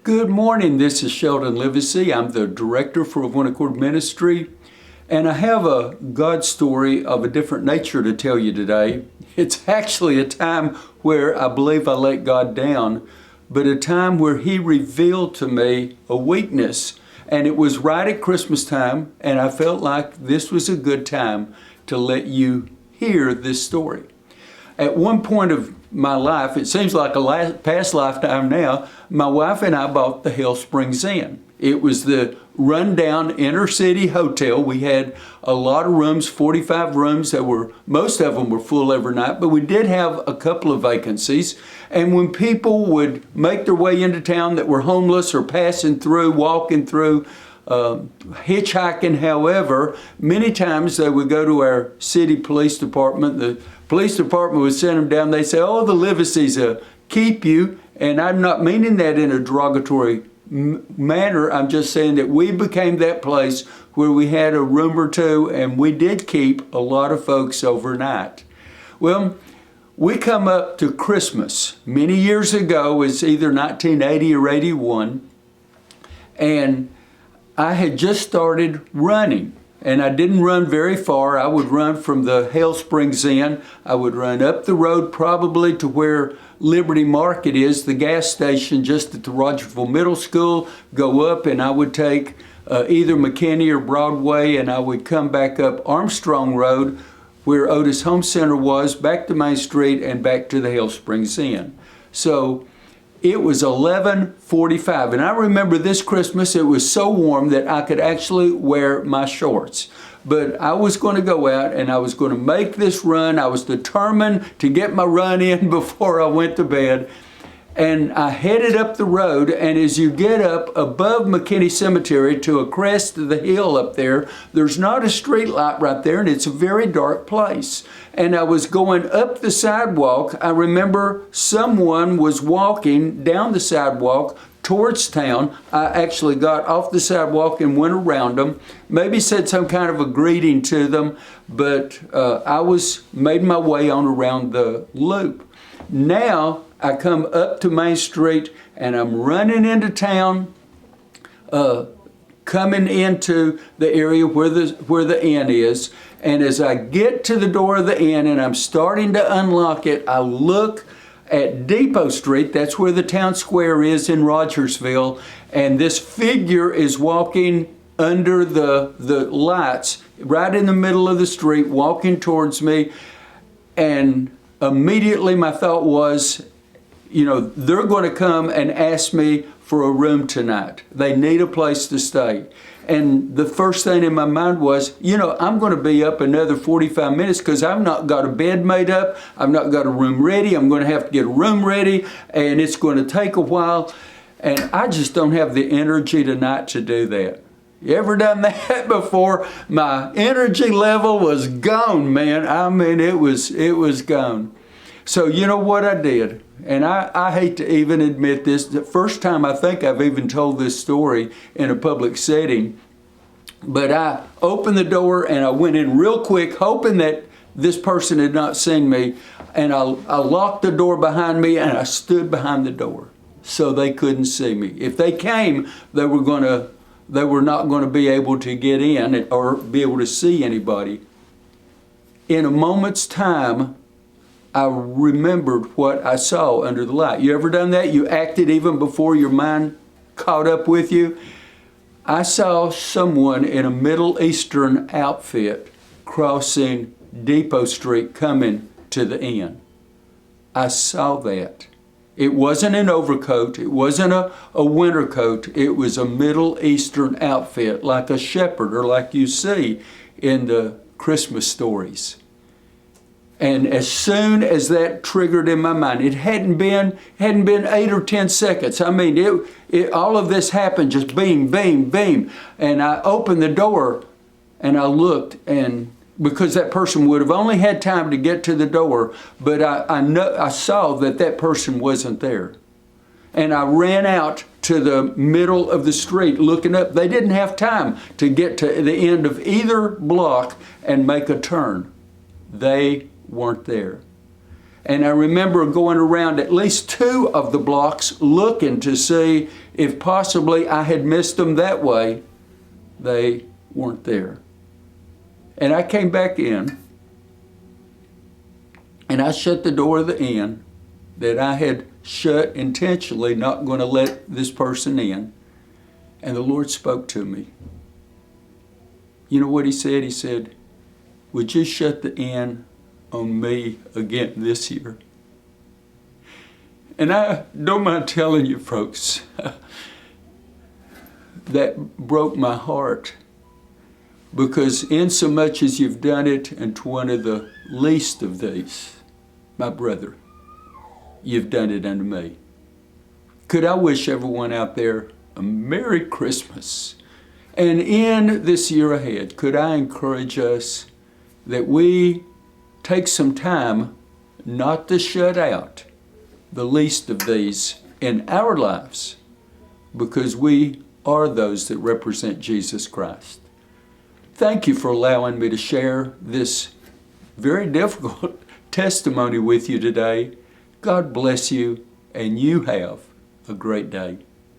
Good morning, this is Sheldon Livesey. I'm the director for One Accord Ministry, and I have a God story of a different nature to tell you today. It's actually a time where I believe I let God down, but a time where He revealed to me a weakness. And it was right at Christmas time, and I felt like this was a good time to let you hear this story. At one point of my life, it seems like a past lifetime now, my wife and I bought the Hale Springs Inn. It was the rundown inner city hotel. We had a lot of rooms, 45 rooms most of them were full every night, but we did have a couple of vacancies. And when people would make their way into town that were homeless or passing through, walking through, hitchhiking, however, many times they would go to our city police department. The police department would send them down. They say, "Oh, the Liveseys keep you." And I'm not meaning that in a derogatory manner. I'm just saying that we became that place where we had a room or two, and we did keep a lot of folks overnight. Well, we come up to Christmas many years ago. It's either 1980 or 81, and I had just started running, and I didn't run very far. I would run from the Hale Springs Inn. I would run up the road probably to where Liberty Market is, the gas station just at the Rogersville Middle School, go up, and I would take either McKinney or Broadway, and I would come back up Armstrong Road where Otis Home Center was, back to Main Street and back to the Hale Springs Inn. So it was 11:45, and I remember this Christmas it was so warm that I could actually wear my shorts. But I was going to go out and I was going to make this run. I was determined to get my run in before I went to bed. And I headed up the road, and as you get up above McKinney Cemetery to a crest of the hill up there, there's not a street light right there, and it's a very dark place. And I was going up the sidewalk. I remember someone was walking down the sidewalk towards town. I actually got off the sidewalk and went around them, maybe said some kind of a greeting to them, but I made my way on around the loop. Now I come up to Main Street and I'm running into town, coming into the area where the inn is. And as I get to the door of the inn and I'm starting to unlock it, I look at Depot Street. That's where the town square is in Rogersville, and this figure is walking under the lights right in the middle of the street, walking towards me. And immediately my thought was, they're going to come and ask me for a room tonight. They need a place to stay. And the first thing in my mind was, I'm going to be up another 45 minutes because I've not got a bed made up. I've not got a room ready. I'm going to have to get a room ready, and it's going to take a while. And I just don't have the energy tonight to do that. You ever done that before? My energy level was gone, man. I mean, it was gone. So you know what I did? And I hate to even admit this, the first time I think I've even told this story in a public setting, but I opened the door and I went in real quick, hoping that this person had not seen me, and I locked the door behind me and I stood behind the door so they couldn't see me. If they came, they were not going to be able to get in or be able to see anybody. In a moment's time, I remembered what I saw under the light. You ever done that? You acted even before your mind caught up with you? I saw someone in a Middle Eastern outfit crossing Depot Street coming to the inn. I saw that. It wasn't an overcoat. It wasn't a winter coat. It was a Middle Eastern outfit, like a shepherd or like you see in the Christmas stories. And as soon as that triggered in my mind, it hadn't been 8 or 10 seconds. I mean, all of this happened just beam, beam, beam. And I opened the door and I looked, and because that person would have only had time to get to the door, but I saw that person wasn't there. And I ran out to the middle of the street looking up. They didn't have time to get to the end of either block and make a turn. They weren't there. And I remember going around at least 2 of the blocks looking to see if possibly I had missed them that way. They weren't there. And I came back in, and I shut the door of the inn that I had shut intentionally, not going to let this person in. And the Lord spoke to me. You know what He said? He said, "Would you shut the inn on me again this year?" And I don't mind telling you folks, that broke my heart, because insomuch as you've done it unto one of the least of these, my brother, you've done it unto me. Could I wish everyone out there a Merry Christmas? And in this year ahead, could I encourage us that we take some time not to shut out the least of these in our lives, because we are those that represent Jesus Christ. Thank you for allowing me to share this very difficult testimony with you today. God bless you, and you have a great day.